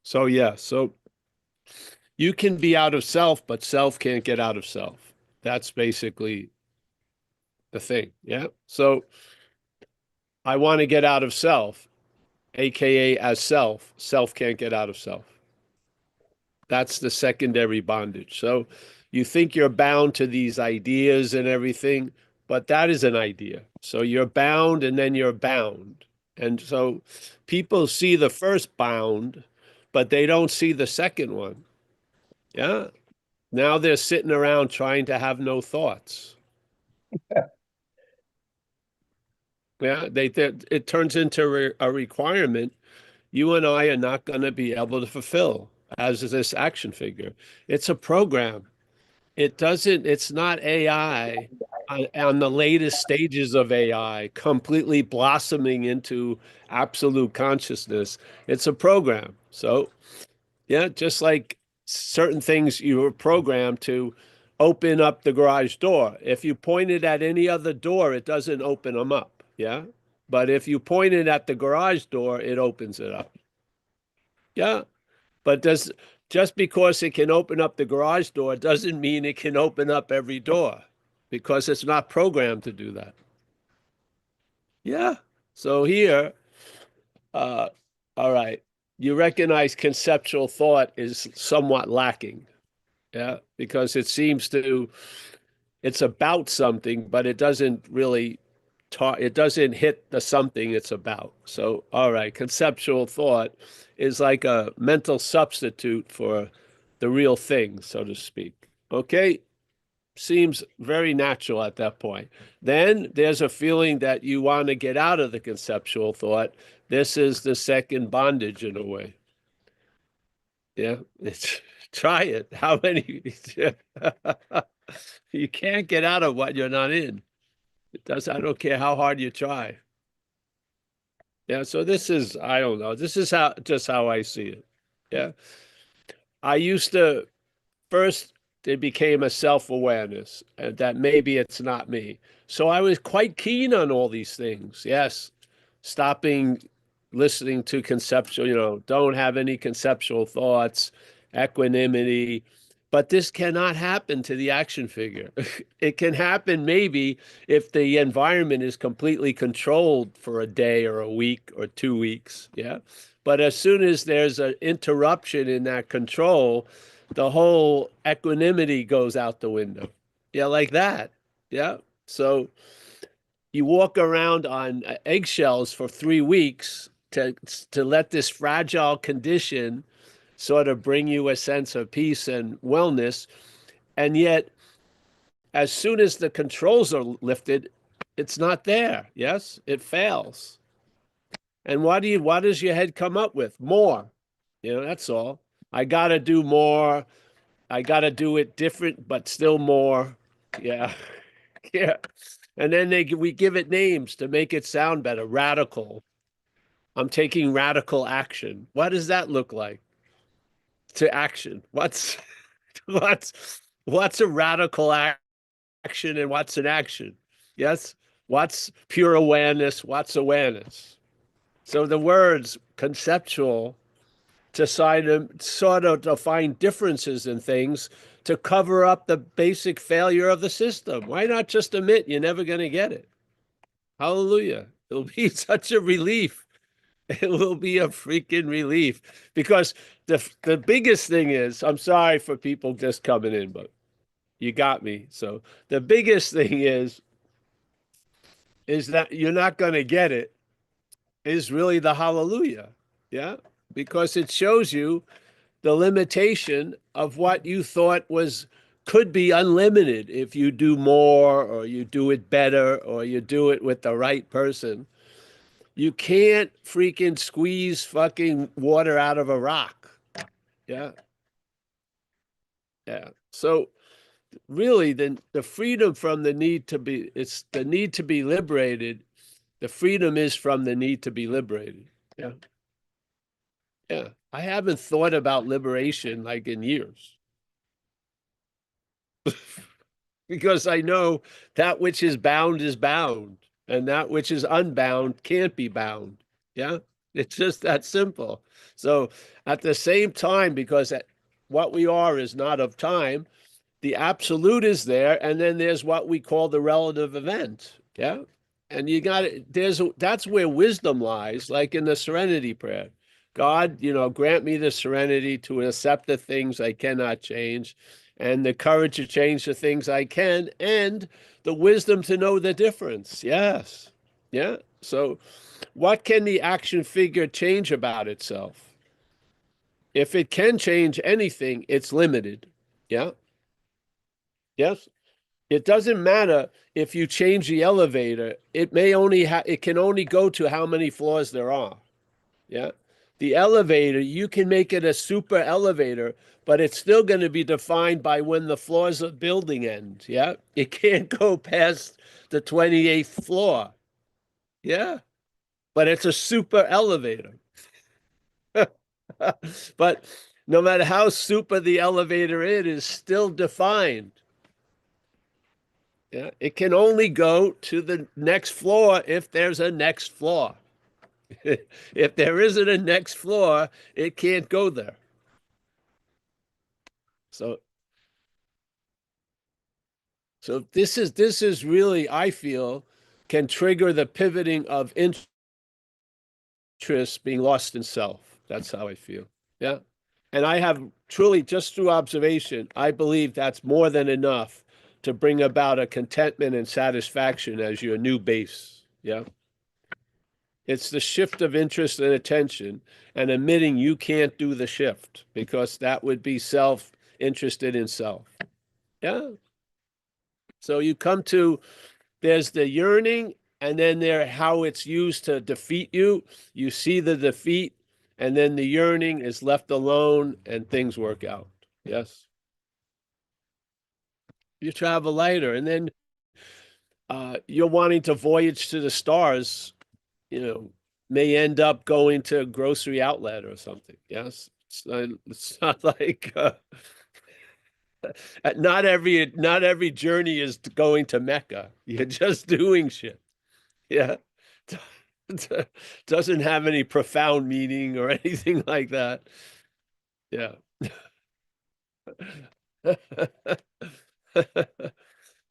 So yeah, so you can be out of self, but self can't get out of self. That's basically the thing. Yeah. So I want to get out of self, aka as self. Self can't get out of self. That's the secondary bondage. So you think you're bound to these ideas and everything, but that is an idea. So you're bound and then you're bound. And so people see the first bound, but they don't see the second one. Yeah. Now they're sitting around trying to have no thoughts. Yeah, it turns into a requirement you and I are not going to be able to fulfill as this action figure. It's a program. It's not AI on the latest stages of AI completely blossoming into absolute consciousness. It's a program. So, yeah, just like certain things you were programmed to open up the garage door. If you point it at any other door, it doesn't open them up. Yeah. But if you point it at the garage door, it opens it up. Yeah. But does just because it can open up the garage door doesn't mean it can open up every door because it's not programmed to do that. Yeah. So here, uh, all right, you recognize conceptual thought is somewhat lacking. Yeah. Because it's about something, but it doesn't really talk, it doesn't hit the something it's about. So, all right, conceptual thought is like a mental substitute for the real thing, so to speak. Okay, seems very natural at that point. Then there's a feeling that you want to get out of the conceptual thought. This is the second bondage in a way. Yeah, it's try it. How many? You can't get out of what you're not in. It does. I don't care how hard you try. Yeah, so this is, I don't know. This is how just how I see it. Yeah. I used to first it became a self-awareness that maybe it's not me. So I was quite keen on all these things. Yes. Stopping listening to conceptual, don't have any conceptual thoughts, equanimity. But this cannot happen to the action figure. It can happen maybe if the environment is completely controlled for a day or a week or 2 weeks. Yeah. But as soon as there's an interruption in that control, the whole equanimity goes out the window. Yeah, like that. Yeah. So you walk around on eggshells for 3 weeks to let this fragile condition sort of bring you a sense of peace and wellness. And yet, as soon as the controls are lifted, it's not there. Yes, it fails. And what does your head come up with? More. That's all. I got to do more. I got to do it different, but still more. Yeah. Yeah. And then we give it names to make it sound better. Radical. I'm taking radical action. What does that look like? To action. What's a radical action and what's an action? Yes. What's pure awareness? What's awareness? So the words conceptual to sort of to find differences in things to cover up the basic failure of the system. Why not just admit you're never going to get it? Hallelujah. It'll be such a relief. It will be a freaking relief because the biggest thing is, I'm sorry for people just coming in, but you got me. So the biggest thing is that you're not going to get it is really the hallelujah. Yeah. Because it shows you the limitation of what you thought could be unlimited if you do more or you do it better or you do it with the right person. You can't freaking squeeze fucking water out of a rock. Yeah. Yeah. So really the freedom from the need to be it's the need to be liberated. The freedom is from the need to be liberated. Yeah. Yeah. I haven't thought about liberation like in years because I know that which is bound and that which is unbound can't be bound. Yeah, it's just that simple. So at the same time, because what we are is not of time, the absolute is there, and then there's what we call the relative event. Yeah. And you got it. That's where wisdom lies, like in the serenity prayer. God, grant me the serenity to accept the things I cannot change, and the courage to change the things I can, and the wisdom to know the difference. Yes. Yeah. So what can the action figure change about itself? If it can change anything, it's limited. Yeah. Yes. It doesn't matter if you change the elevator. It can only go to how many floors there are. Yeah. The elevator, you can make it a super elevator, but it's still going to be defined by when the floors of the building end. Yeah. It can't go past the 28th floor. Yeah. But it's a super elevator. But no matter how super the elevator is still defined. Yeah, it can only go to the next floor if there's a next floor. If there isn't a next floor, it can't go there. So this is really, I feel, can trigger the pivoting of interest being lost in self. That's how I feel. Yeah. And I have truly, just through observation, I believe that's more than enough to bring about a contentment and satisfaction as your new base. Yeah. It's the shift of interest and attention and admitting you can't do the shift because that would be self interested in self. Yeah. So you come to, there's the yearning, and then there how it's used to defeat you. You see the defeat, and then the yearning is left alone and things work out. Yes. You travel lighter, and then you're wanting to voyage to the stars, you know, may end up going to a grocery outlet or something. Yes. It's not like not every journey is going to Mecca. You're just doing shit. Yeah. Doesn't have any profound meaning or anything like that. Yeah.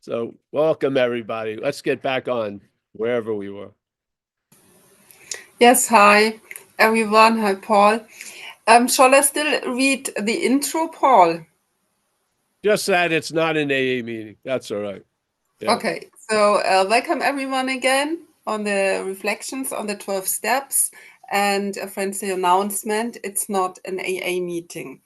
So welcome everybody. Let's get back on wherever we were. Yes, hi everyone. Hi, Paul. Shall I still read the intro, Paul? Just that it's not an AA meeting. That's all right. Yeah. Okay, so welcome everyone again on the reflections on the 12 steps and a friendly announcement. It's not an AA meeting.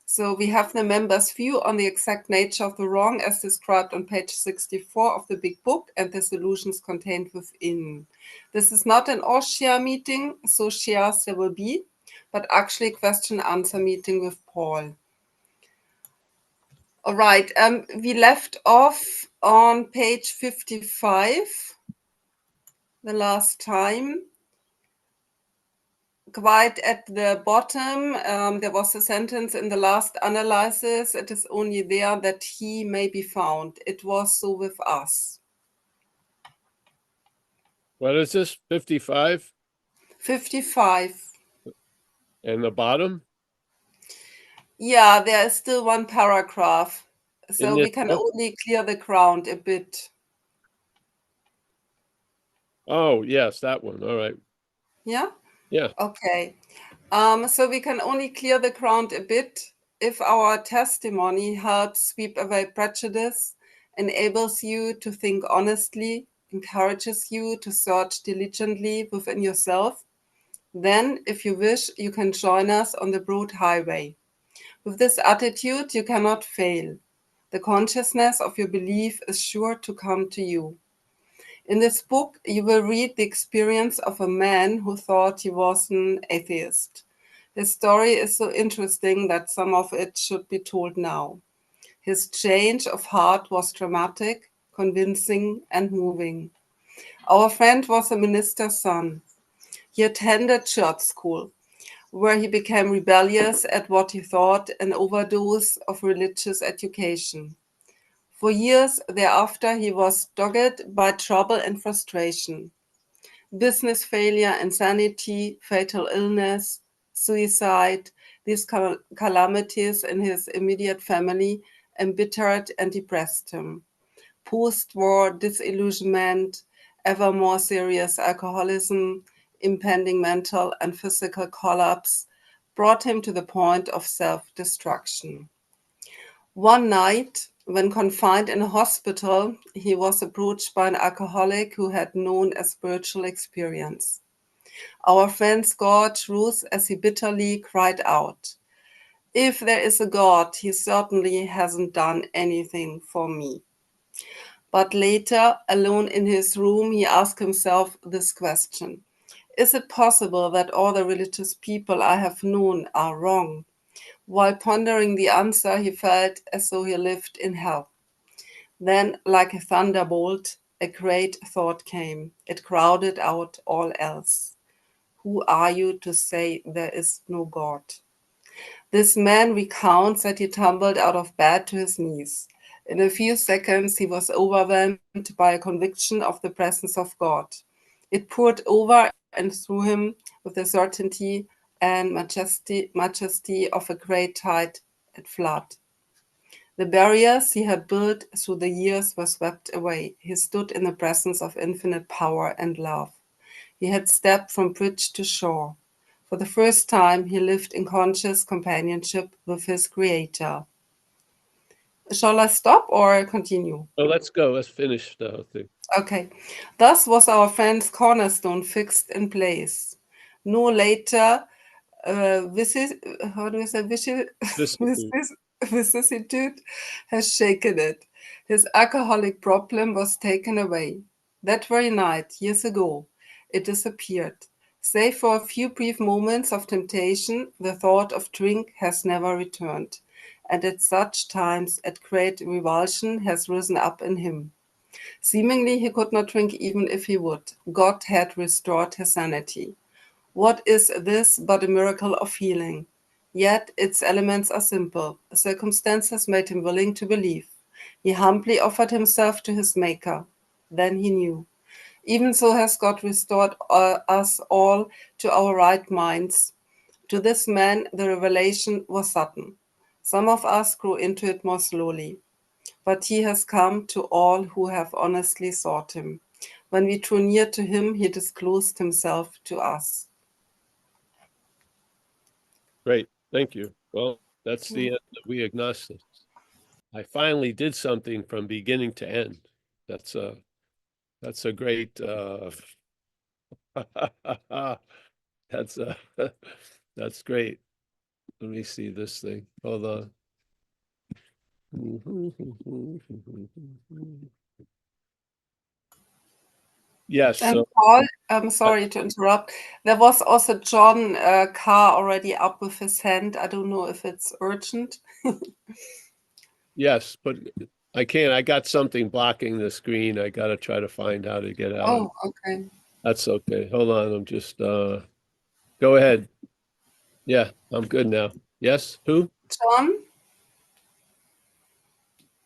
So we have the members' view on the exact nature of the wrong as described on page 64 of the big book and the solutions contained within. This is not an all-share meeting, so shares there will be, but actually a question-answer meeting with Paul. All right, we left off on page 55 the last time. Quite at the bottom, there was a sentence in the last analysis, it is only there that he may be found. It was so with us. What is this? 55? 55. And the bottom? Yeah, there is still one paragraph. In So this we can book? only clear the ground a bit. Oh, yes, that one. All right. Yeah? Yeah. Okay. So we can only clear the ground a bit if our testimony helps sweep away prejudice, enables you to think honestly, encourages you to search diligently within yourself. Then, if you wish, you can join us on the broad highway. With this attitude, you cannot fail. The consciousness of your belief is sure to come to you. In this book, you will read the experience of a man who thought he was an atheist. His story is so interesting that some of it should be told now. His change of heart was dramatic, convincing, and moving. Our friend was a minister's son. He attended church school, where he became rebellious at what he thought an overdose of religious education. For years thereafter, he was dogged by trouble and frustration. business failure, insanity, fatal illness, suicide. These calamities in his immediate family embittered and depressed him. Post-war disillusionment, ever more serious alcoholism, impending mental and physical collapse brought him to the point of self-destruction. One night, when confined in a hospital, he was approached by an alcoholic who had known a spiritual experience. Our friend's gorge rose as he bitterly cried out, "If there is a God, he certainly hasn't done anything for me." But later, alone in his room, he asked himself this question: is it possible that all the religious people I have known are wrong? While pondering the answer, he felt as though he lived in hell. Then, like a thunderbolt, a great thought came. It crowded out all else. Who are you to say there is no God? This man recounts that he tumbled out of bed to his knees. In a few seconds, he was overwhelmed by a conviction of the presence of God. It poured over and through him with the certainty and majesty of a great tide at flood. The barriers he had built through the years were swept away. He stood in the presence of infinite power and love. He had stepped from bridge to shore. For the first time, he lived in conscious companionship with his Creator. Shall I stop or continue? Oh, let's go. Let's finish the whole thing. Okay. Thus was our friend's cornerstone fixed in place. No later how do we say, Vicissitude. vicissitude has shaken it. His alcoholic problem was taken away. That very night, years ago, it disappeared. Save for a few brief moments of temptation, the thought of drink has never returned. And at such times, a great revulsion has risen up in him. Seemingly, he could not drink even if he would. God had restored his sanity. What is this but a miracle of healing? Yet its elements are simple. Circumstances made him willing to believe. He humbly offered himself to his Maker. Then he knew. Even so has God restored us all to our right minds. To this man, the revelation was sudden. Some of us grew into it more slowly. But he has come to all who have honestly sought him. When we drew near to him, he disclosed himself to us. Great. Thank you. Well, that's the end of We Agnostics. I finally did something from beginning to end. That's a great that's that's great. Let me see this thing. Hold on. Yes, And so Paul, I'm sorry to interrupt. There was also John Carr already up with his hand. I don't know if it's urgent. yes, but I can't. I got something blocking the screen. I got to try to find how to get out of it. Oh, okay. That's okay. Hold on. I'm just go ahead. Yeah, I'm good now. Yes, who? John?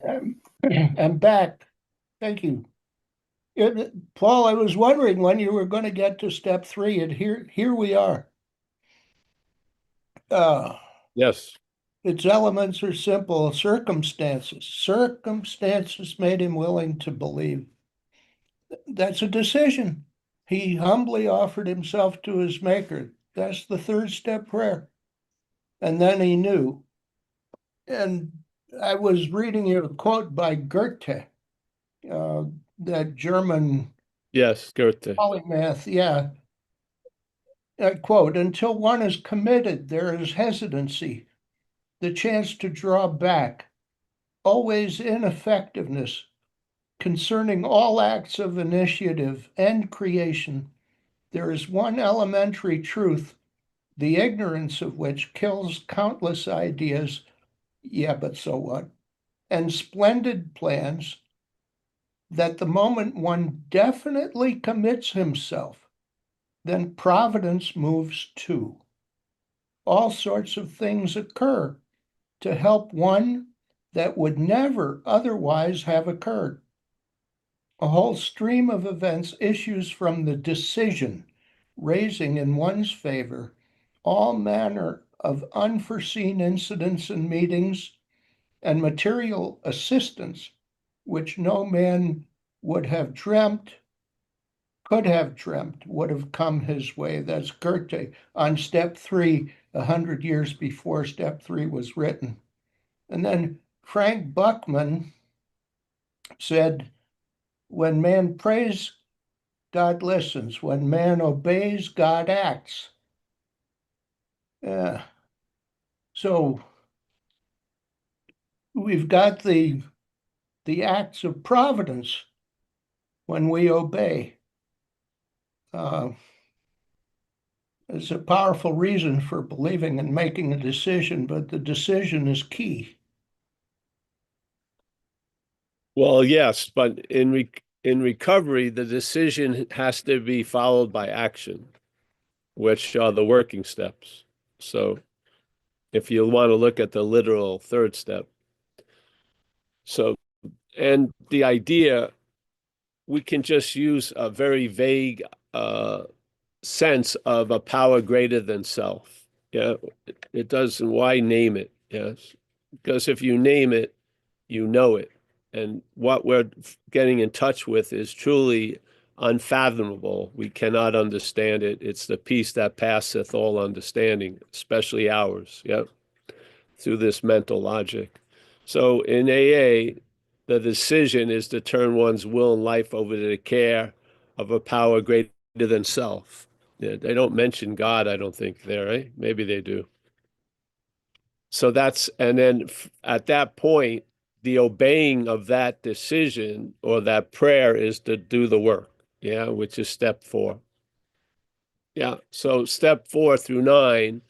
I'm back. Thank you. Paul, I was wondering when you were going to get to step 3, and here we are. Yes. Its elements are simple. Circumstances. Circumstances made him willing to believe. That's a decision. He humbly offered himself to his Maker. That's the 3rd step prayer. And then he knew. And I was reading a quote by Goethe, that German Yes, Goethe. polymath. Yeah. Quote, until one is committed, there is hesitancy, the chance to draw back, always ineffectiveness concerning all acts of initiative and creation. There is one elementary truth, the ignorance of which kills countless ideas. Yeah, but so what? And splendid plans, that the moment one definitely commits himself, then providence moves too. All sorts of things occur to help one that would never otherwise have occurred. A whole stream of events issues from the decision, raising in one's favor all manner of unforeseen incidents and meetings and material assistance which no man would have dreamt, could have dreamt, would have come his way. That's Goethe on step 3, 100 years before step 3 was written. And then Frank Buckman said, when man prays, God listens. When man obeys, God acts. So we've got the acts of providence when we obey. It's a powerful reason for believing and making a decision, but the decision is key. Well, yes, but in recovery, the decision has to be followed by action, which are the working steps. So if you want to look at the literal third step. So, and the idea, we can just use a very vague sense of a power greater than self. Yeah, it doesn't, why name it? Yes, because if you name it, you know it. And what we're getting in touch with is truly unfathomable. We cannot understand it. It's the peace that passeth all understanding, especially ours. Yeah, through this mental logic. So in AA, the decision is to turn one's will and life over to the care of a power greater than self. Yeah, they don't mention God, I don't think, there, right? Maybe they do. So that's, and then at that point, the obeying of that decision or that prayer is to do the work, yeah, which is step 4. Yeah, so step 4 through 9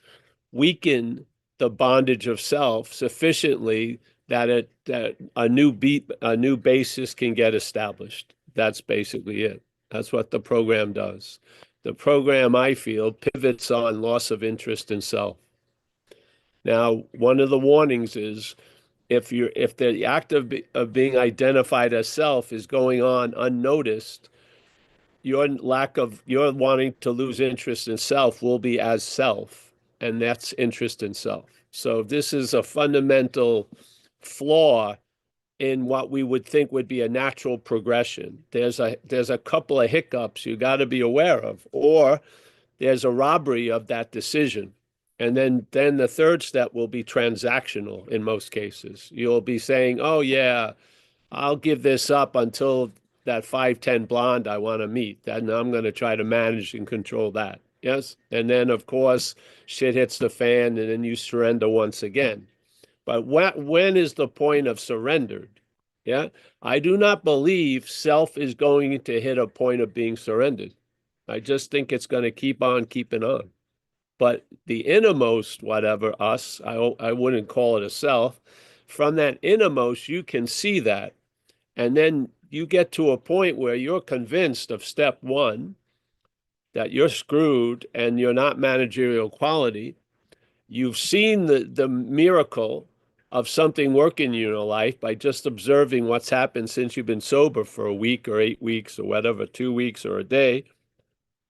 weaken the bondage of self sufficiently that a new basis can get established. That's basically it. That's what the program does. The program, I feel, pivots on loss of interest in self. Now, one of the warnings is if the act of being identified as self is going on unnoticed, your wanting to lose interest in self will be as self, and that's interest in self. So this is a fundamental flaw in what we would think would be a natural progression. There's a couple of hiccups you got to be aware of, or there's a robbery of that decision. And then the third step will be transactional in most cases. You'll be saying, oh yeah, I'll give this up until that 5'10" blonde I want to meet. Then I'm going to try to manage and control that. Yes. And then, of course, shit hits the fan and then you surrender once again. But when is the point of surrendered? Yeah. I do not believe self is going to hit a point of being surrendered. I just think it's going to keep on keeping on. But the innermost, whatever, us, I wouldn't call it a self. From that innermost, you can see that. And then you get to a point where you're convinced of step 1, that you're screwed and you're not managerial quality. You've seen the miracle of something working in your life by just observing what's happened since you've been sober for a week or 8 weeks or whatever, 2 weeks or a day.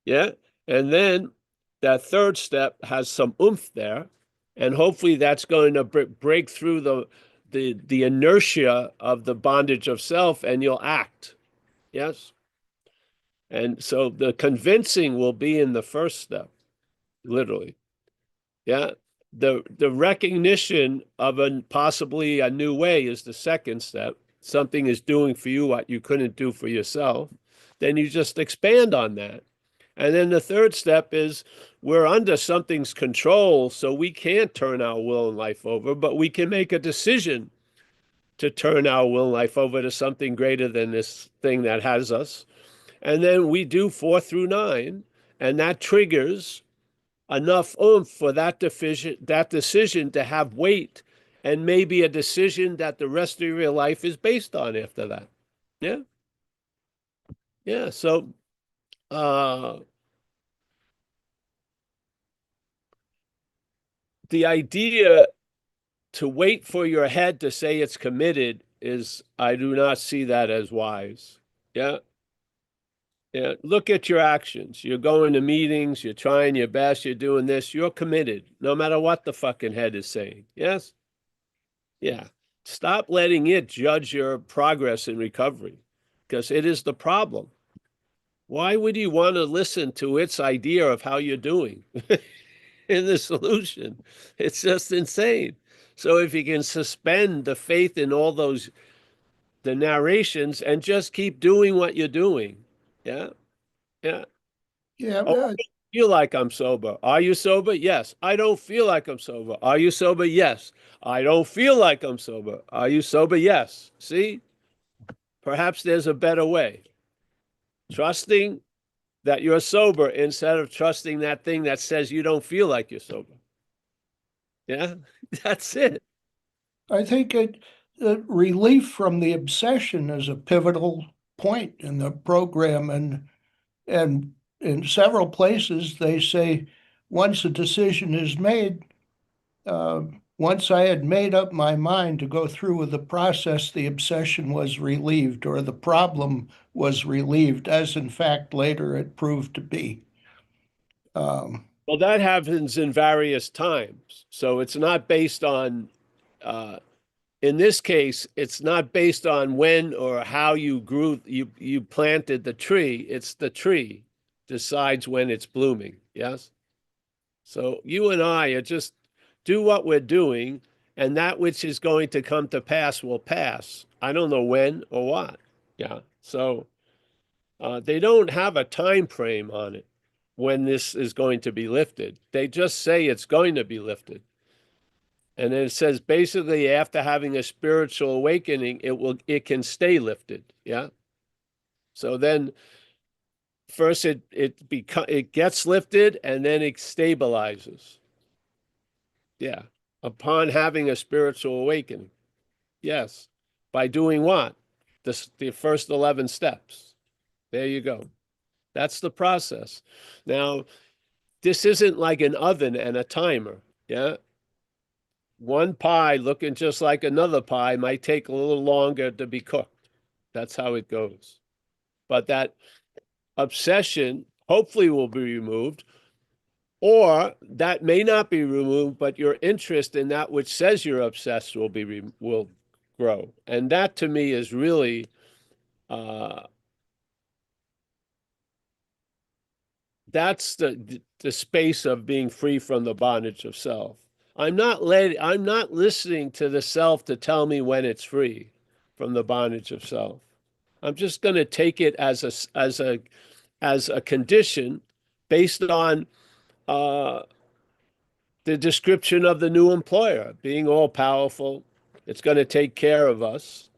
Yeah. And then that third step has some oomph there. And hopefully that's going to break through the inertia of the bondage of self, and you'll act. Yes. And so the convincing will be in the first step, literally. Yeah. The recognition of possibly a new way is the second step. Something is doing for you what you couldn't do for yourself. Then you just expand on that. And then the third step is we're under something's control, so we can't turn our will and life over, but we can make a decision to turn our will and life over to something greater than this thing that has us. And then we do 4 through 9, and that triggers enough oomph for that decision to have weight, and maybe a decision that the rest of your life is based on after that. Yeah. Yeah. So the idea to wait for your head to say it's committed is, I do not see that as wise. Yeah. Yeah. Look at your actions. You're going to meetings, you're trying your best, you're doing this, you're committed, no matter what the fucking head is saying. Yes? Yeah. Stop letting it judge your progress in recovery because it is the problem. Why would you want to listen to its idea of how you're doing in the solution? It's just insane. So if you can suspend the faith in all those the narrations and just keep doing what you're doing. Yeah. Yeah. Yeah, Oh, I don't feel like I'm sober. Are you sober? Yes. I don't feel like I'm sober. Are you sober? Yes. I don't feel like I'm sober. Are you sober? Yes. See, perhaps there's a better way. Trusting that you're sober instead of trusting that thing that says you don't feel like you're sober. Yeah, that's it. I think relief from the obsession is a pivotal point in the program, and in several places they say once a decision is made, uh, once I had made up my mind to go through with the process, the obsession was relieved or the problem was relieved, as in fact later it proved to be. Well, that happens in various times. So it's not based on, in this case, it's not based on when or how you grew, you planted the tree. It's the tree decides when it's blooming. Yes. So you and I are just do what we're doing, and that which is going to come to pass will pass. I don't know when or what. Yeah. So they don't have a time frame on it when this is going to be lifted. They just say it's going to be lifted. And then it says basically after having a spiritual awakening, it can stay lifted. Yeah. So then first it gets lifted and then it stabilizes. Yeah. Upon having a spiritual awakening. Yes. By doing what? The first 11 steps. There you go. That's the process. Now, this isn't like an oven and a timer. Yeah. One pie looking just like another pie might take a little longer to be cooked. That's how it goes. But that obsession hopefully will be removed, or that may not be removed, but your interest in that which says you're obsessed will grow. And that to me is really uh, that's the space of being free from the bondage of self. I'm not listening to the self to tell me when it's free from the bondage of self. I'm just going to take it as a condition based on uh, the description of the new employer being all powerful. It's going to take care of us.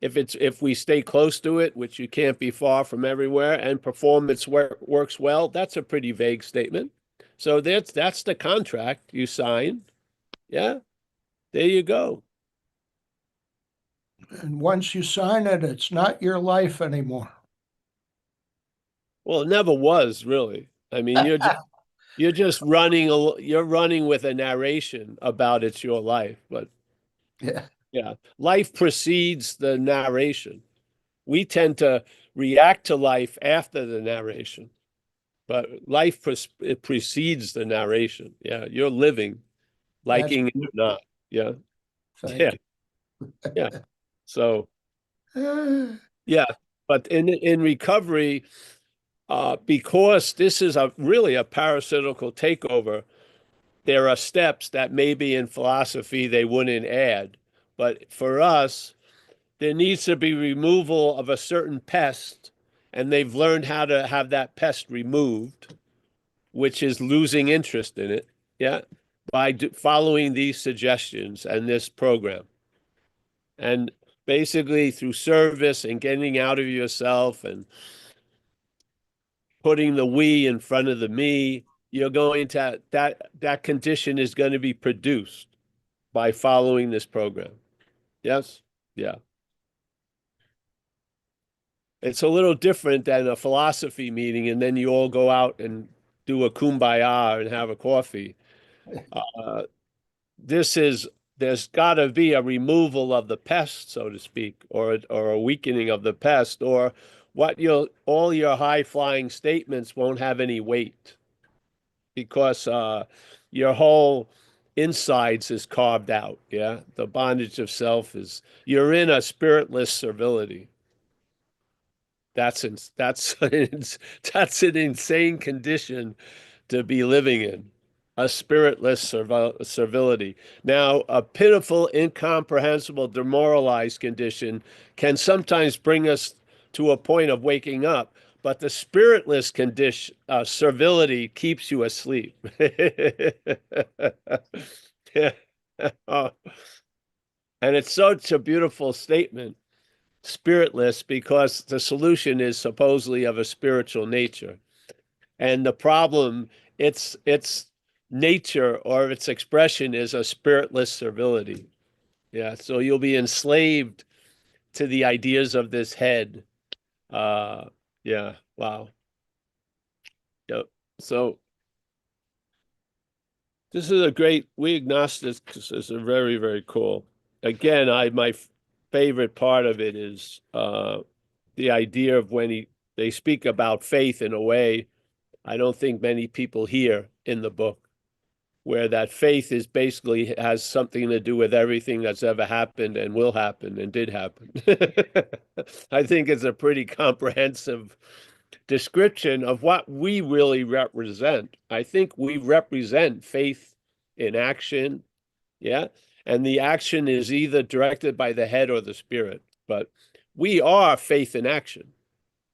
If we stay close to it, which you can't be far from everywhere, and performance works well, that's a pretty vague statement. So that's the contract you sign. Yeah, there you go. And once you sign it, it's not your life anymore. Well, it never was really. I mean, you're just you're running with a narration about it's your life, but Yeah, yeah, life precedes the narration. We tend to react to life after the narration. But life it precedes the narration. Yeah, you're living, that's liking it or not. Yeah, yeah, thank yeah. So you. yeah, but in recovery, because this is a really a parasitical takeover, there are steps that maybe in philosophy they wouldn't add, but for us, there needs to be removal of a certain pest, and they've learned how to have that pest removed, which is losing interest in it. Yeah. By following these suggestions and this program. And basically through service and getting out of yourself and putting the we in front of the me, you're going to that condition is going to be produced by following this program. Yes? Yeah. It's a little different than a philosophy meeting and then you all go out and do a kumbaya and have a coffee. Uh, this is there's got to be a removal of the pest, so to speak, or a weakening of the pest, or all your high-flying statements won't have any weight because your whole insides is carved out. Yeah, the bondage of self is you're in a spiritless servility. That's that's an insane condition to be living in, a spiritless servility. Now, a pitiful, incomprehensible, demoralized condition can sometimes bring us to a point of waking up, but the spiritless condition, servility, keeps you asleep. Oh, and it's such a beautiful statement, spiritless, because the solution is supposedly of a spiritual nature. And the problem, its nature or its expression is a spiritless servility. Yeah, so you'll be enslaved to the ideas of this head. Yeah, wow. Yep. So this is we agnostics is a very, very cool. Again, my favorite part of it is the idea of when they speak about faith in a way I don't think many people hear in the book, where that faith is basically has something to do with everything that's ever happened and will happen and did happen. I think it's a pretty comprehensive description of what we really represent. I think we represent faith in action, yeah, and the action is either directed by the head or the spirit, but we are faith in action.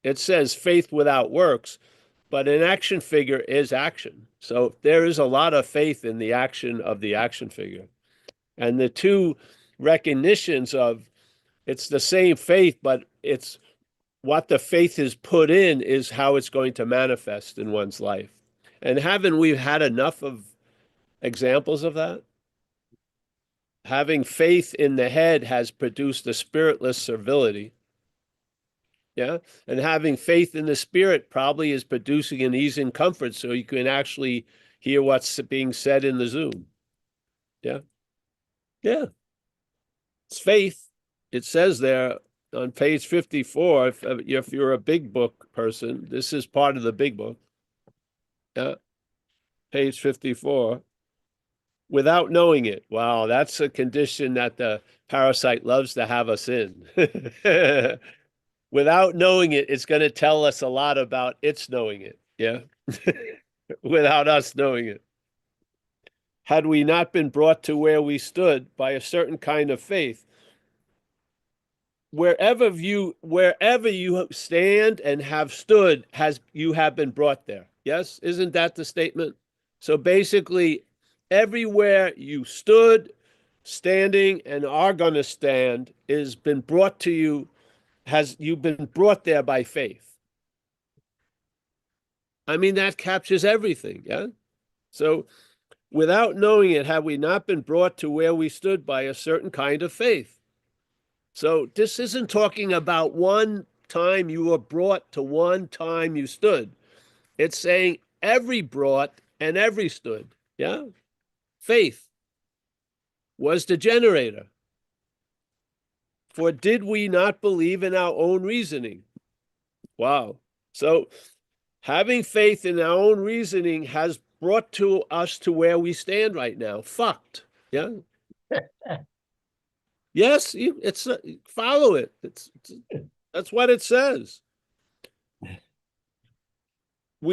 It says faith without works, but an action figure is action. So there is a lot of faith in the action of the action figure. And the two recognitions of it's the same faith, but it's what the faith is put in is how it's going to manifest in one's life. And haven't we had enough of examples of that? Having faith in the head has produced a spiritless servility. Yeah. And having faith in the spirit probably is producing an ease and comfort so you can actually hear what's being said in the Zoom. Yeah. Yeah. It's faith. It says there on page 54, if you're a big book person, this is part of the big book. Yeah. Page 54. Without knowing it. Wow, that's a condition that the parasite loves to have us in. Without knowing it, it's going to tell us a lot about its knowing it. Yeah. Without us knowing it. Had we not been brought to where we stood by a certain kind of faith, wherever you stand and have stood, you have been brought there. Yes? Isn't that the statement? So basically, everywhere you stood, standing, and are going to stand is been brought to you, you've been brought there by faith. I mean, that captures everything, yeah? So without knowing it, have we not been brought to where we stood by a certain kind of faith? So this isn't talking about one time you were brought to one time you stood. It's saying every brought and every stood, yeah? Faith was the generator. For did we not believe in our own reasoning? Wow. So having faith in our own reasoning has brought to us to where we stand right now. Fucked. Yeah. Yes, it's follow it. That's what it says.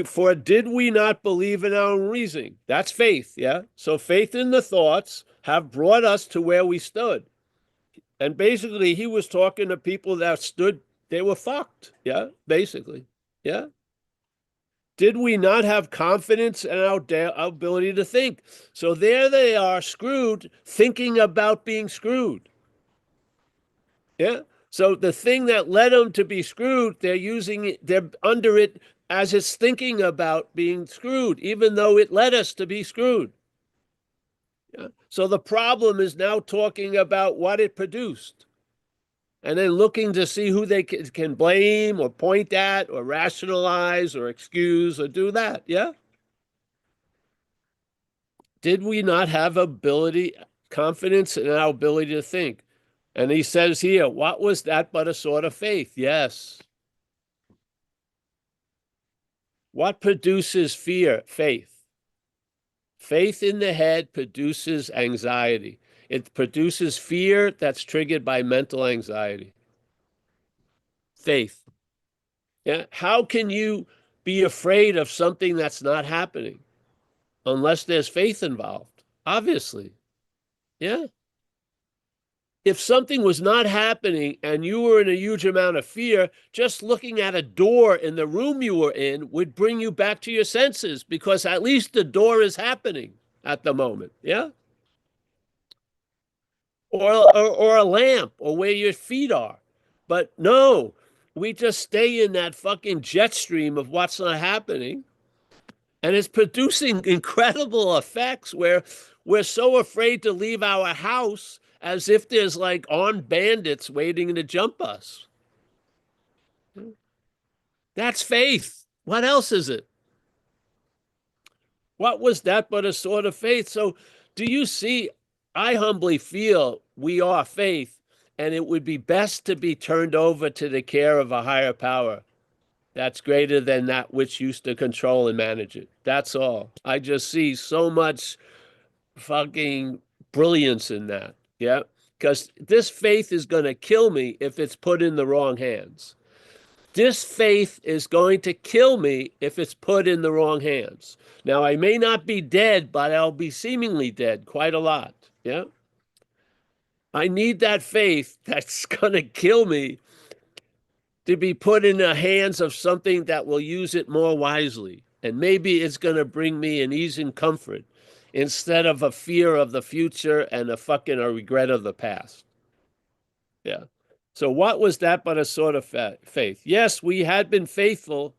For did we not believe in our own reasoning? That's faith. Yeah. So faith in the thoughts have brought us to where we stood. And basically, he was talking to people that stood, they were fucked. Yeah, basically. Yeah. Did we not have confidence in our ability to think? So there they are, screwed, thinking about being screwed. Yeah. So the thing that led them to be screwed, they're using it, they're under it as it's thinking about being screwed, even though it led us to be screwed. Yeah. So the problem is now talking about what it produced. And then looking to see who they can blame or point at or rationalize or excuse or do that. Yeah. Did we not have ability, confidence in our ability to think. And he says here, what was that but a sort of faith? Yes. What produces fear? Faith. Faith in the head produces anxiety. It produces fear that's triggered by mental anxiety. Faith. Yeah. How can you be afraid of something that's not happening unless there's faith involved? Obviously. Yeah. If something was not happening and you were in a huge amount of fear, just looking at a door in the room you were in would bring you back to your senses, because at least the door is happening at the moment. Yeah. Or a lamp, or where your feet are. But no, we just stay in that fucking jet stream of what's not happening. And it's producing incredible effects where we're so afraid to leave our house, as if there's like armed bandits waiting to jump us. That's faith. What else is it? What was that but a sort of faith? So do you see, I humbly feel we are faith, and it would be best to be turned over to the care of a higher power that's greater than that which used to control and manage it. That's all. I just see so much fucking brilliance in that. Yeah. Because this faith is going to kill me if it's put in the wrong hands. This faith is going to kill me if it's put in the wrong hands. Now, I may not be dead, but I'll be seemingly dead quite a lot. Yeah. I need that faith that's going to kill me to be put in the hands of something that will use it more wisely. And maybe it's going to bring me an ease and comfort instead of a fear of the future and a regret of the past. Yeah. So what was that but a sort of faith? Yes, we had been faithful,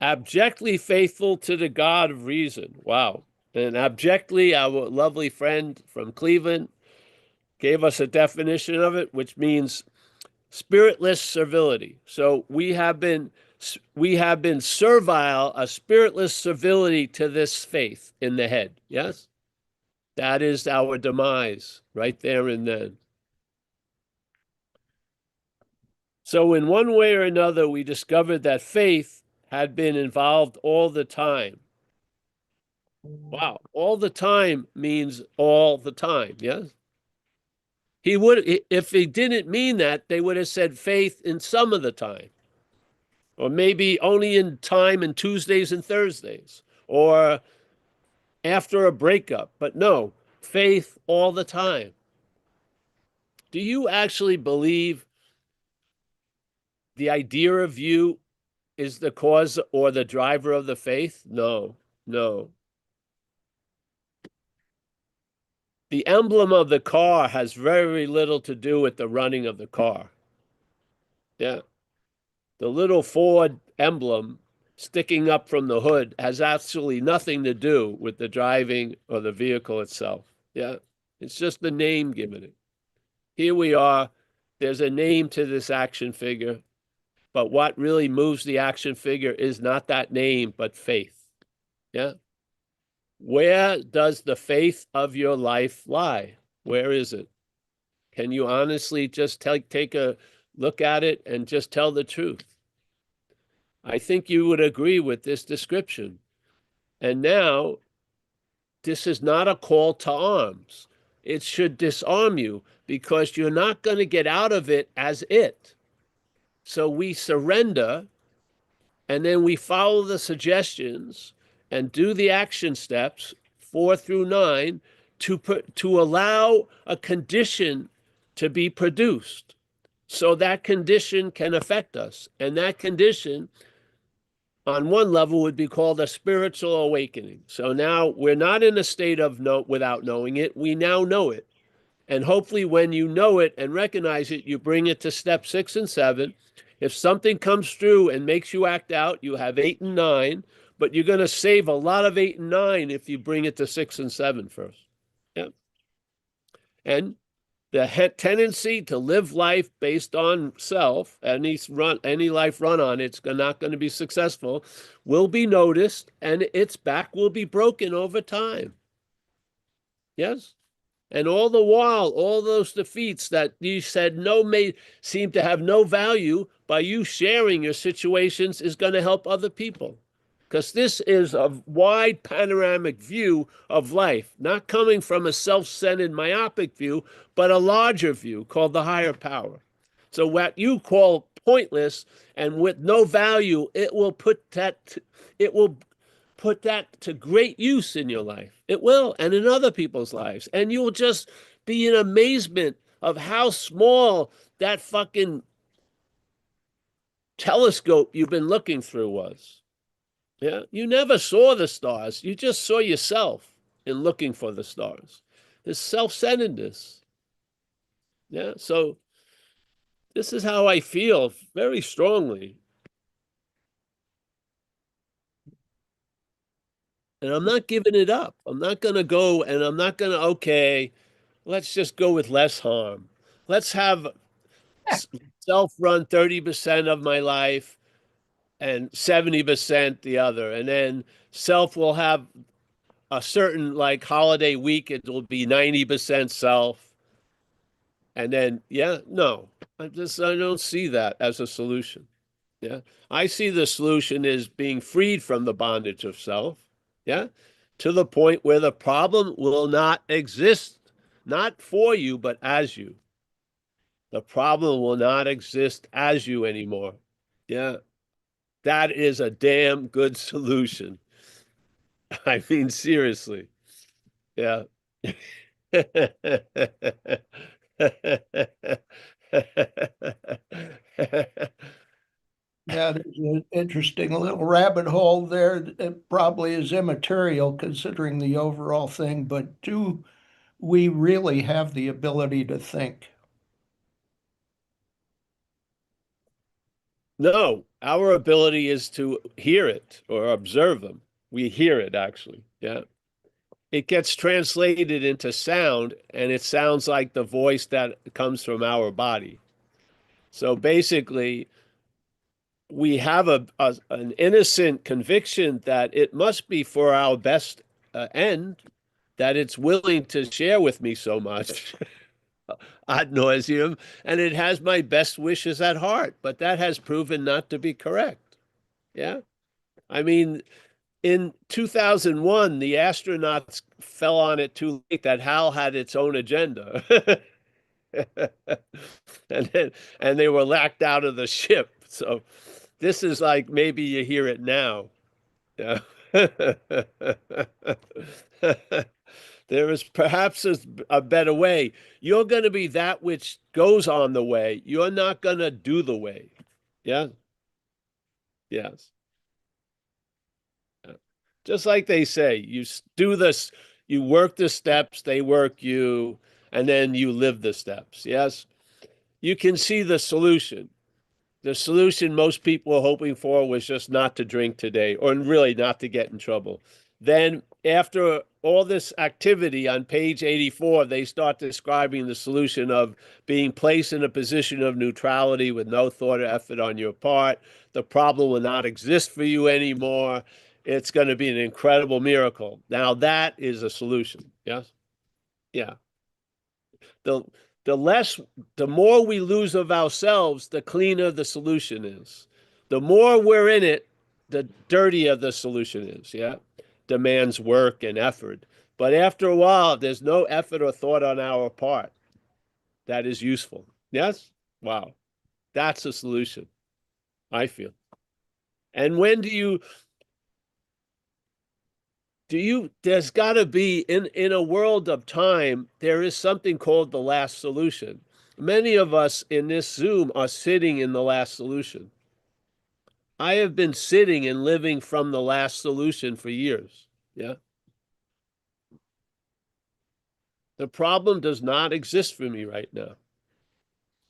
abjectly faithful to the God of reason. Wow. And abjectly, our lovely friend from Cleveland gave us a definition of it, which means spiritless servility. So we have been servile, a spiritless servility to this faith in the head. Yes? That is our demise right there and then. So in one way or another, we discovered that faith had been involved all the time. Wow. All the time means all the time. Yes? He would, if he didn't mean that, they would have said faith in some of the time. Or maybe only in time and Tuesdays and Thursdays, or after a breakup. But no, faith all the time. Do you actually believe the idea of you is the cause or the driver of the faith? No, no. The emblem of the car has very little to do with the running of the car. Yeah. The little Ford emblem sticking up from the hood has absolutely nothing to do with the driving or the vehicle itself. Yeah. It's just the name given it. Here we are. There's a name to this action figure, but what really moves the action figure is not that name, but faith. Yeah. Where does the faith of your life lie? Where is it? Can you honestly just take a look at it and just tell the truth? I think you would agree with this description. And now, this is not a call to arms. It should disarm you, because you're not going to get out of it as it. So we surrender, and then we follow the suggestions and do the action steps 4 through 9 to allow a condition to be produced. So that condition can affect us. And that condition, on one level, would be called a spiritual awakening. So now we're not in a state of without knowing it. We now know it. And hopefully when you know it and recognize it, you bring it to step 6 and 7. If something comes through and makes you act out, you have 8 and 9, but you're going to save a lot of 8 and 9 if you bring it to 6 and 7 first. Yeah. And the tendency to live life based on self, any life run on it's not going to be successful, will be noticed, and its back will be broken over time. Yes? And all the while, all those defeats that you said seem to have no value, by you sharing your situations is going to help other people. Because this is a wide panoramic view of life, not coming from a self-centered myopic view, but a larger view called the higher power. So what you call pointless and with no value, it will put that to great use in your life. It will, and in other people's lives. And you'll just be in amazement of how small that fucking telescope you've been looking through was. Yeah, you never saw the stars. You just saw yourself in looking for the stars. This self-centeredness. Yeah, so this is how I feel very strongly. And I'm not giving it up. I'm not going to go and I'm not going to, okay, let's just go with less harm. Let's have self-run 30% of my life and 70% the other. And then self will have a certain like holiday week, it will be 90% self. And then, yeah, no, I don't see that as a solution. Yeah. I see the solution is being freed from the bondage of self. Yeah. To the point where the problem will not exist, not for you, but as you. The problem will not exist as you anymore. Yeah. That is a damn good solution. I mean, seriously. Yeah. Yeah, there's an interesting little rabbit hole there. It probably is immaterial considering the overall thing, but do we really have the ability to think? No, our ability is to hear it or observe them. We hear it actually. Yeah. It gets translated into sound and it sounds like the voice that comes from our body. So basically, we have an innocent conviction that it must be for our best end that it's willing to share with me so much ad nauseum, and it has my best wishes at heart. But that has proven not to be correct. Yeah. I mean, in 2001, the astronauts fell on it too late that HAL had its own agenda. and they were locked out of the ship. So this is like maybe you hear it now. Yeah. There is perhaps a better way. You're going to be that which goes on the way. You're not going to do the way. Yeah. Yes. Yeah. Just like they say, do this, you work the steps, they work you, and then you live the steps. Yes. You can see the solution. The solution most people were hoping for was just not to drink today, or really not to get in trouble. Then, after all this activity on page 84, they start describing the solution of being placed in a position of neutrality with no thought or effort on your part. The problem will not exist for you anymore. It's going to be an incredible miracle. Now, that is a solution. Yes? Yeah. The the more we lose of ourselves, the cleaner the solution is. The more we're in it, the dirtier the solution is. Yeah. Demands work and effort. But after a while, there's no effort or thought on our part that is useful. Yes? Wow. That's a solution, I feel. And when there's got to be in a world of time, there is something called the last solution. Many of us in this Zoom are sitting in the last solution. I have been sitting and living from the last solution for years. Yeah. The problem does not exist for me right now.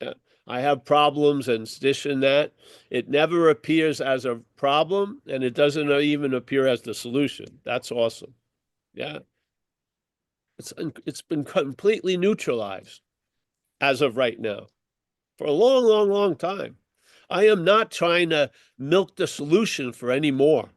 Yeah. I have problems and this and that. It never appears as a problem, and it doesn't even appear as the solution. That's awesome. Yeah. It's been completely neutralized as of right now for a long, long, long time. I am not trying to milk the solution for any more.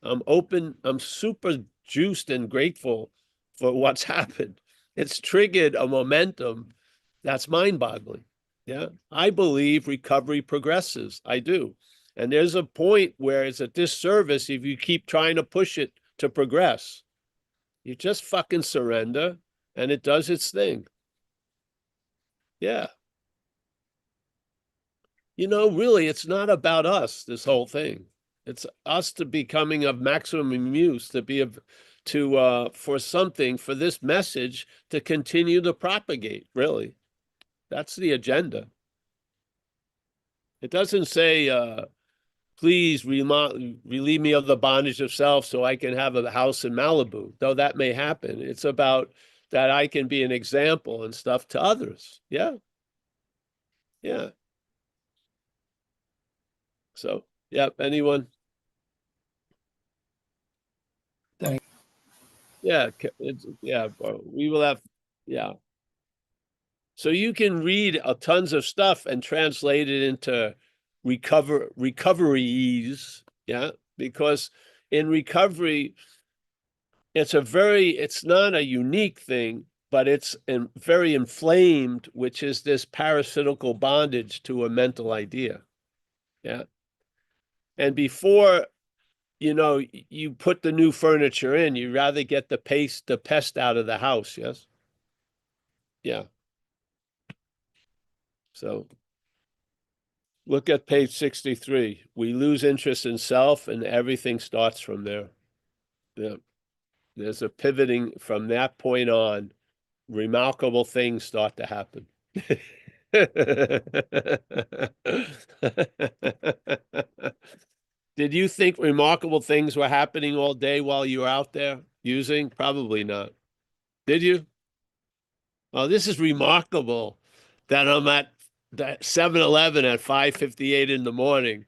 I'm open. I'm super juiced and grateful for what's happened. It's triggered a momentum that's mind-boggling. Yeah. I believe recovery progresses. I do. And there's a point where it's a disservice if you keep trying to push it to progress. You just fucking surrender and it does its thing. Yeah. You know, really, it's not about us, this whole thing. It's us to becoming of maximum use, to be of, to for something, for this message to continue to propagate, really. That's the agenda. It doesn't say, please relieve me of the bondage of self so I can have a house in Malibu, though that may happen. It's about that I can be an example and stuff to others. Yeah. Yeah. So, yeah, anyone? Thank Yeah, yeah, we will have, yeah. So you can read tons of stuff and translate it into recoveries, yeah, because in recovery, it's not a unique thing, but it's very inflamed, which is this parasitical bondage to a mental idea, yeah. And before, you put the new furniture in, you rather get the pest out of the house, yes? Yeah. So look at page 63. We lose interest in self and everything starts from there. Yeah. There's a pivoting from that point on. Remarkable things start to happen. Did you think remarkable things were happening all day while you were out there using? Probably not. Did you? Oh, this is remarkable that I'm at the 7-Eleven at 5:58 in the morning,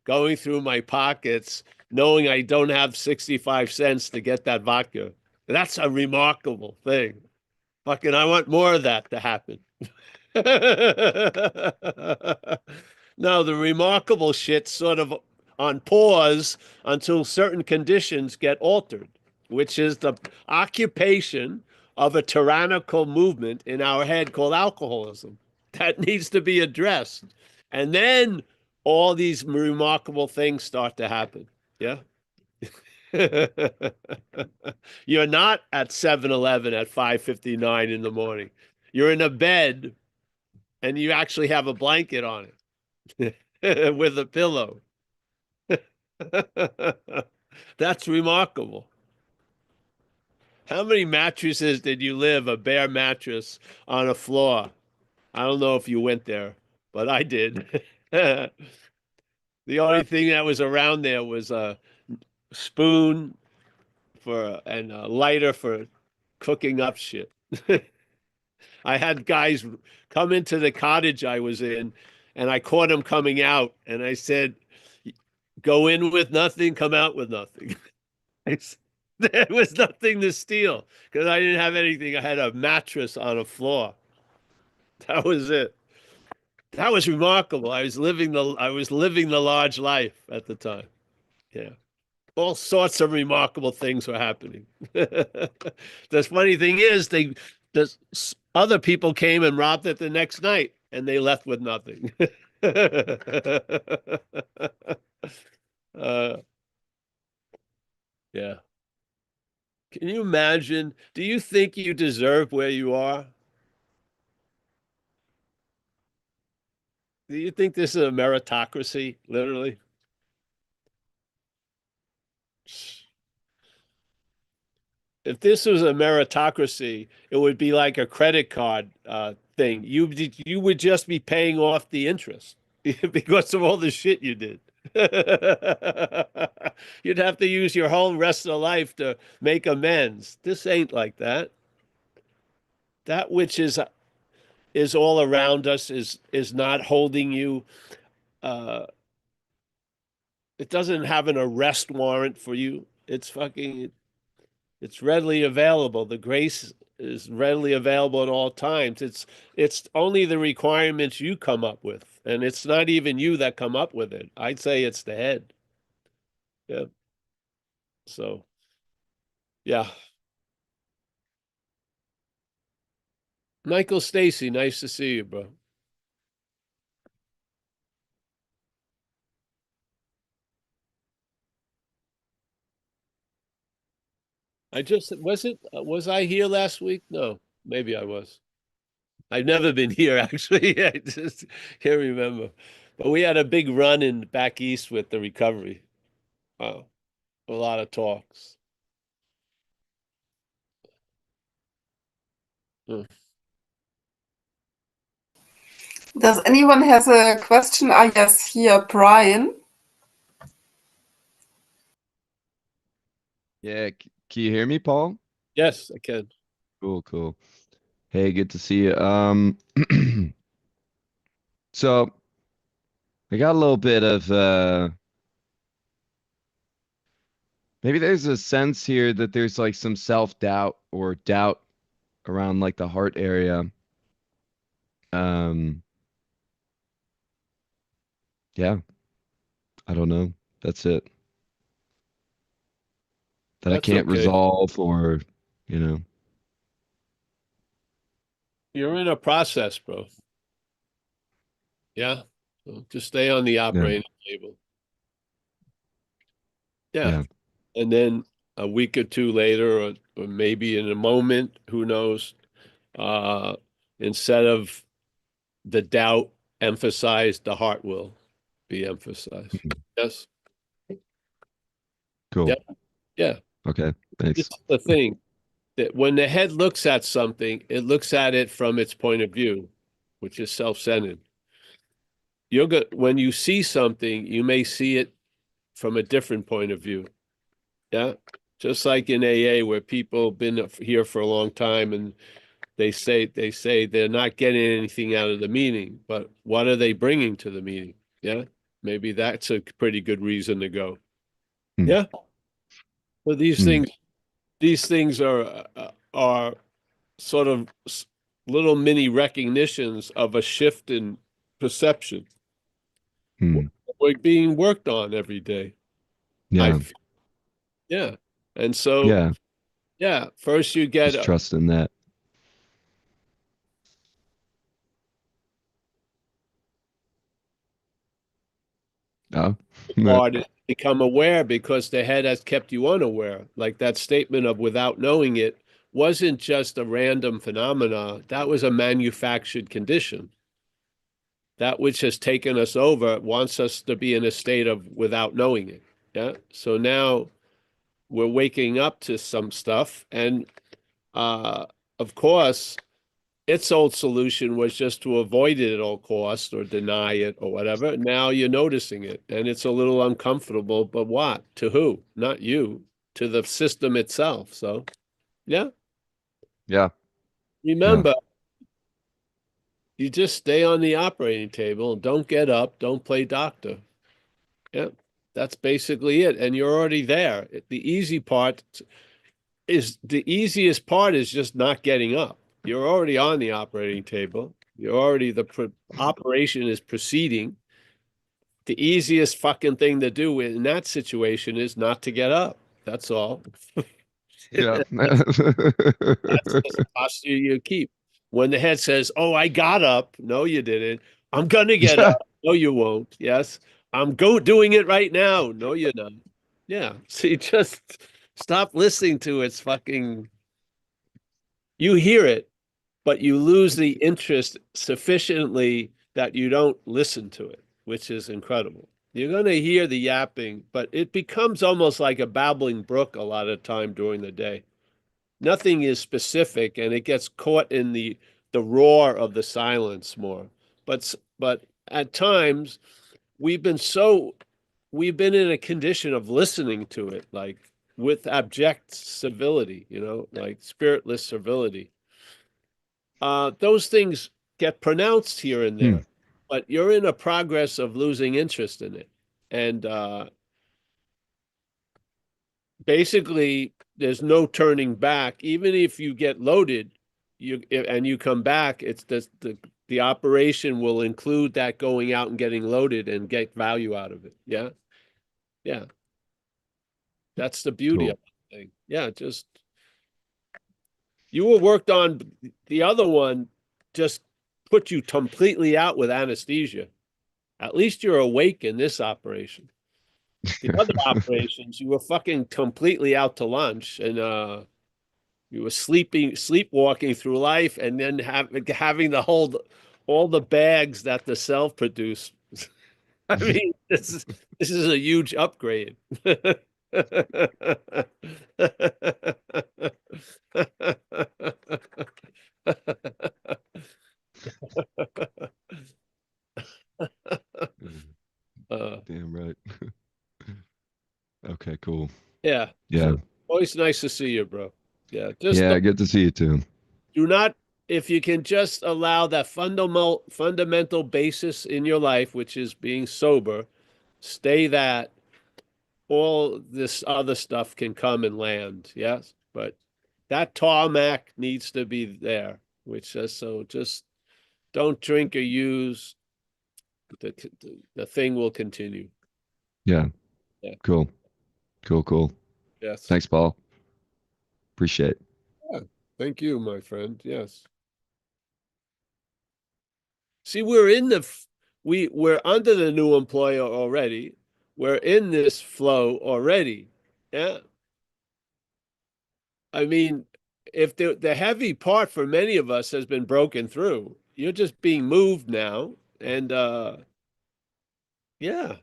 going through my pockets, knowing I don't have 65 cents to get that vodka. That's a remarkable thing. Fucking, I want more of that to happen. No, the remarkable shit's sort of on pause until certain conditions get altered, which is the occupation of a tyrannical movement in our head called alcoholism that needs to be addressed. And then all these remarkable things start to happen. Yeah. You're not at 7-Eleven at 5:59 in the morning. You're in a bed and you actually have a blanket on it with a pillow. That's remarkable. How many mattresses did you live, a bare mattress on a floor? I don't know if you went there, but I did. The only thing that was around there was a spoon and a lighter for cooking up shit. I had guys come into the cottage I was in, and I caught them coming out, and I said, "Go in with nothing, come out with nothing." There was nothing to steal because I didn't have anything. I had a mattress on a floor. That was it. That was remarkable. I was living the large life at the time. Yeah. All sorts of remarkable things were happening. The funny thing is, the other people came and robbed it the next night, and they left with nothing. uh, yeah. Can you imagine? Do you think you deserve where you are? Do you think this is a meritocracy, literally? If this was a meritocracy, it would be like a credit card thing. You would just be paying off the interest because of all the shit you did. You'd have to use your whole rest of life to make amends. This ain't like that. That which is all around us is not holding you. Uh, it doesn't have an arrest warrant for you. It's readily available. The grace is readily available at all times. It's only the requirements you come up with, and it's not even you that come up with it. I'd say it's the head. Yeah. So, yeah. Michael Stacy, nice to see you, bro. Was I here last week? No, maybe I was. I've never been here actually. I just can't remember. But we had a big run in back east with the recovery. Wow, a lot of talks. Hmm. Does anyone has a question? Ah, yes, here, Brian. Yeah, can you hear me, Paul? Yes, I can. Cool, cool. Hey, good to see you. So I got a little bit of maybe there's a sense here that there's like some self-doubt or doubt around like the heart area. Um, yeah, I don't know. That's it. That I That's can't okay. resolve or, you know. You're in a process, bro. Yeah. So just stay on the Yeah, operating table. Yeah. yeah. And then a week or two later, or maybe in a moment, who knows, uh, instead of the doubt emphasized, the heart will be emphasized. Mhm. Yes. Cool. Yeah. Yeah. Okay, This thanks. is the thing that when the head looks at something, it looks at it from its point of view, which is self-centered. When you see something, you may see it from a different point of view. Yeah. Just like in AA, where people been here for a long time and they say they're not getting anything out of the meeting, but what are they bringing to the meeting? Yeah. Maybe that's a pretty good reason to go. Hmm, Yeah. So hmm, these things are sort of little mini recognitions of a shift in perception. hmm. We're being worked on every day. I Yeah, f- yeah. And so yeah. yeah, first you get Just a trust in that. Oh, part is become aware because the head has kept you unaware. Like that statement of without knowing it wasn't just a random phenomena, that was a manufactured condition. That which has taken us over wants us to be in a state of without knowing it. Yeah. So now we're waking up to some stuff. And uh, of course, its old solution was just to avoid it at all costs or deny it or whatever. Now you're noticing it and it's a little uncomfortable, but what? To who? Not you, to the system itself. So, yeah, yeah, yeah, remember, you just stay on the operating table and don't get up, don't play doctor. Yeah, that's basically it. And you're already there. The easiest part is just not getting up. You're already on the operating table. Operation is proceeding. The easiest fucking thing to do in that situation is not to get up. That's all. yeah. That's the posture you keep. When the head says, "Oh, I got up," no, you didn't. I'm gonna get Yeah, up. No, you won't. Yes, I'm doing it right now. No, you're not. Yeah. See, just stop listening to its fucking. You hear it, but you lose the interest sufficiently that you don't listen to it, which is incredible. You're going to hear the yapping, but it becomes almost like a babbling brook a lot of time during the day. Nothing is specific, and it gets caught in the roar of the silence more. But at times we've been in a condition of listening to it, like with abject civility, like spiritless civility. Those things get pronounced here and hmm, there, but you're in a progress of losing interest in it. And basically, there's no turning back. Even if you get loaded, you come back, it's the operation will include that going out and getting loaded and get value out of it. Yeah, yeah, that's the beauty of cool. the thing. Yeah, just You were worked on. The other one just put you completely out with anesthesia. At least you're awake in this operation. The other operations, you were fucking completely out to lunch, and you were sleepwalking through life, and then having to hold all the bags that the self produced. I mean, this is a huge upgrade. Uh, Damn right. Okay, cool. yeah. Yeah. So always nice to see you, bro. Yeah. Just Yeah, good to see you too. do not, if you can just allow that fundamental basis in your life, which is being sober, stay that, all this other stuff can come and land. Yes. But that tarmac needs to be there, which says, so just don't drink or use. The thing will continue. Yeah. Yeah. Cool. Cool. Yes. Thanks, Paul. Appreciate it. Yeah. Thank you, my friend. Yes. See, we're under the new employer already. We're in this flow already. Yeah. I mean, if the heavy part for many of us has been broken through, you're just being moved now. And yeah.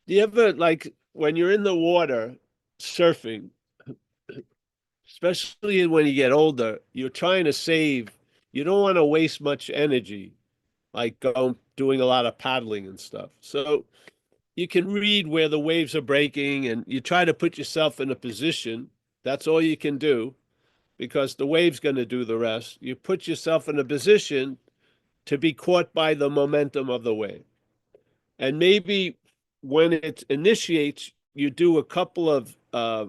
Do you ever, like, when you're in the water surfing, especially when you get older, you're trying to save, you don't want to waste much energy, like doing a lot of paddling and stuff. So you can read where the waves are breaking, and you try to put yourself in a position. That's all you can do, because the wave's going to do the rest. You put yourself in a position to be caught by the momentum of the wave. And maybe when it initiates, you do a couple of uh,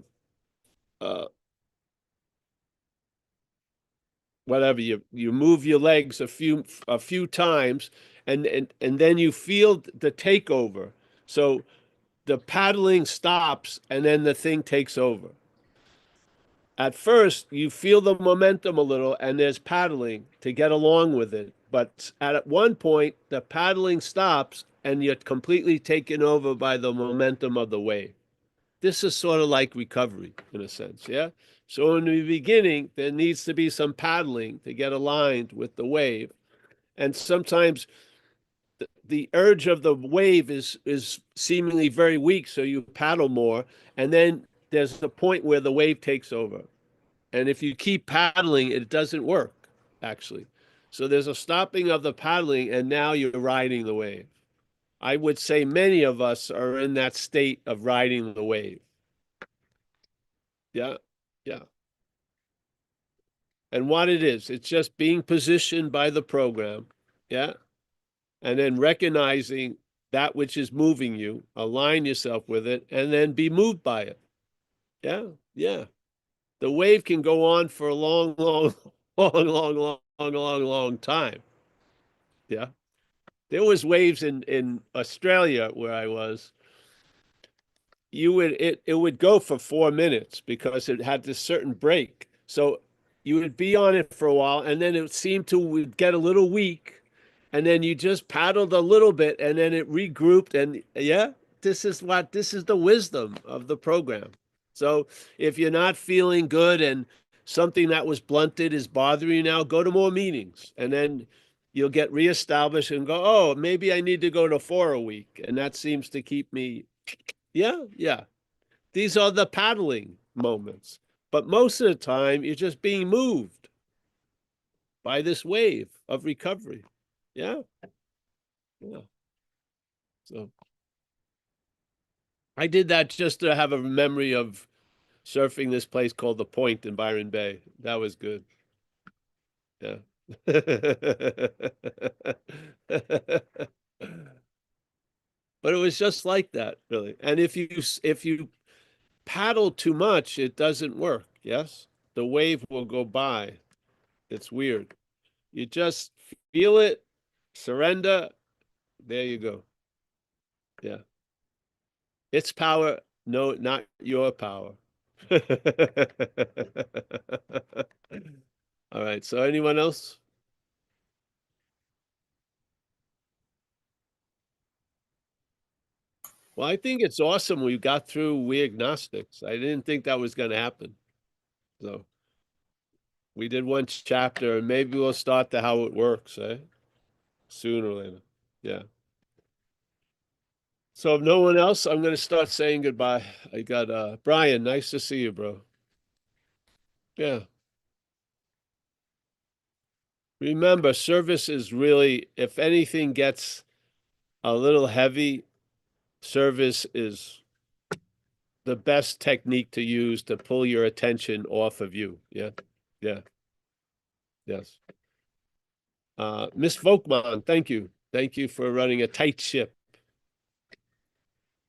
whatever, you move your legs a few times, and then you feel the takeover. So the paddling stops, and then the thing takes over. At first, you feel the momentum a little, and there's paddling to get along with it. But at one point, the paddling stops, and you're completely taken over by the momentum of the wave. This is sort of like recovery in a sense, yeah? So in the beginning, there needs to be some paddling to get aligned with the wave. And sometimes the urge of the wave is seemingly very weak, so you paddle more, and then there's the point where the wave takes over. And if you keep paddling, it doesn't work, actually. So there's a stopping of the paddling, and now you're riding the wave. I would say many of us are in that state of riding the wave. Yeah, yeah. And what it is, it's just being positioned by the program. Yeah. And then recognizing that which is moving you, align yourself with it, and then be moved by it. Yeah, yeah. The wave can go on for a long, long, long time. Yeah. There was waves in Australia where I was. It would go for 4 minutes because it had this certain break. So you would be on it for a while, and then it seemed to would get a little weak, and then you just paddled a little bit, and then it regrouped. And yeah, this is the wisdom of the program. So if you're not feeling good and something that was blunted is bothering you now, go to more meetings, and then you'll get reestablished and go, oh, maybe I need to go to 4 a week, and that seems to keep me. Yeah, yeah. These are the paddling moments. But most of the time, you're just being moved by this wave of recovery. Yeah, yeah. So I did that just to have a memory of surfing this place called The Point in Byron Bay. That was good. Yeah. But it was just like that, really. And if you paddle too much, it doesn't work. Yes, the wave will go by. It's weird. You just feel it, surrender. There you go. Yeah. It's power. No, not your power. right. So anyone else? Well, I think it's awesome we got through We Agnostics. I didn't think that was going to happen. So we did one chapter, and maybe we'll start to How It Works, eh? Sooner or later. Yeah. So if no one else, I'm going to start saying goodbye. I got Brian. Nice to see you, bro. Yeah. Remember, service is really, if anything gets a little heavy, service is the best technique to use to pull your attention off of you. Yeah. Yeah. Yes. Miss Volkman, thank you. Thank you for running a tight ship.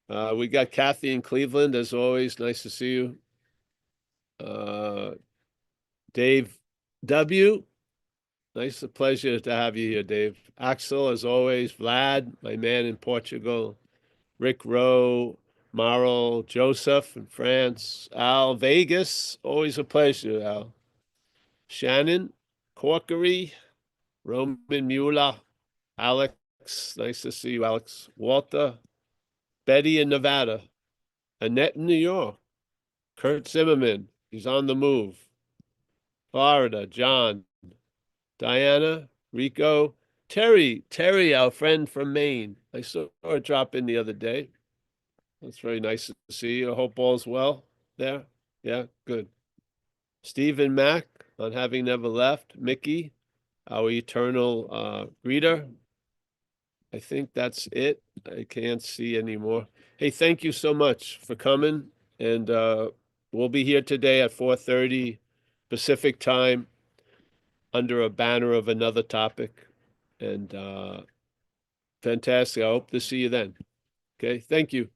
We got Kathy in Cleveland, as always. Nice to see you. Dave W. Nice, a pleasure to have you here, Dave. Axel, as always. Vlad, my man in Portugal. Rick Rowe, Marl, Joseph in France. Al Vegas, always a pleasure, Al. Shannon, Corkery, Roman Mueller, Alex, nice to see you, Alex. Walter, Betty in Nevada, Annette in New York, Kurt Zimmerman, he's on the move. Florida, John, Diana, Rico, Terry, our friend from Maine. I saw her drop in the other day. That's very nice to see you. I hope all's well there. Yeah, good. Stephen Mack on Having Never Left. Mickey, our eternal reader. I think that's it. I can't see anymore. Hey, thank you so much for coming. And we'll be here today at 4:30 Pacific time under a banner of another topic. And fantastic. I hope to see you then. Okay, thank you.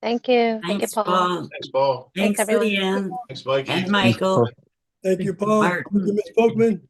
Thank you. Thank you, Thanks, Paul. Paul. Thanks, Paul. Thanks, everyone. Leanne Thanks, Mikey. and Michael. Thank you, Paul. Martin. Thank you, Ms. Boatman.